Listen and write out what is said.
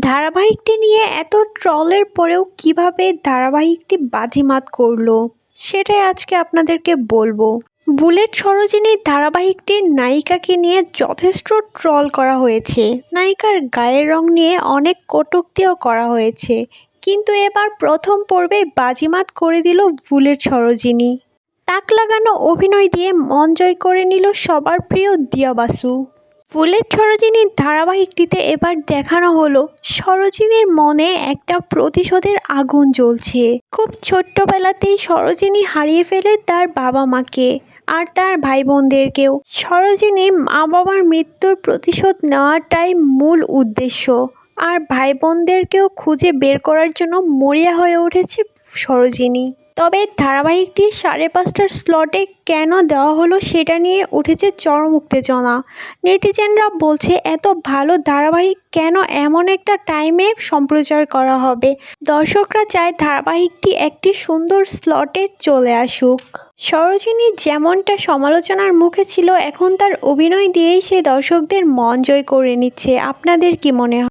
ধারাবাহিকটি নিয়ে এত ট্রলের পরেও কিভাবে ধারাবাহিকটি বাজিমাত করলো সেটাই আজকে আপনাদেরকে বলবো। বুলেট সরোজিনী ধারাবাহিকটির নায়িকাকে নিয়ে যথেষ্ট ট্রল করা হয়েছে, নায়িকার গায়ের রং নিয়ে অনেক কটূক্তিও করা হয়েছে, কিন্তু এবার প্রথম পর্বে বাজিমাত করে দিল বুলেট সরোজিনী। তাক লাগানো অভিনয় দিয়ে মন জয় করে নিল সবার প্রিয় দিয়া বাসু। বুলেট সরোজিনীর ধারাবাহিকটিতে এবার দেখানো হলো সরোজিনীর মনে একটা প্রতিশোধের আগুন জ্বলছে। খুব ছোট্টবেলাতেই সরোজিনী হারিয়ে ফেলে তার বাবা মাকে আর তার ভাই বোনদেরকেও। সরোজিনী মা বাবার মৃত্যুর প্রতিশোধ নেওয়াটাই মূল উদ্দেশ্য, আর ভাই বোনদেরকেও খুঁজে বের করার জন্য মরিয়া হয়ে উঠেছে সরোজিনী। তবে ধারাবাহিকটি 5:30টার স্লটে কেন দেওয়া হলো সেটা নিয়ে উঠেছে চরম উত্তেজনা। নেটিজেনরা বলছে এত ভালো ধারাবাহিক কেন এমন একটা টাইমে সম্প্রচার করা হবে। দর্শকরা চায় ধারাবাহিকটি একটি সুন্দর স্লটে চলে আসুক। সরোজিনী যেমনটা সমালোচনার মুখে ছিল, এখন তার অভিনয় দিয়েই সে দর্শকদের মন জয় করে নিচ্ছে। আপনাদের কি মনে হয়?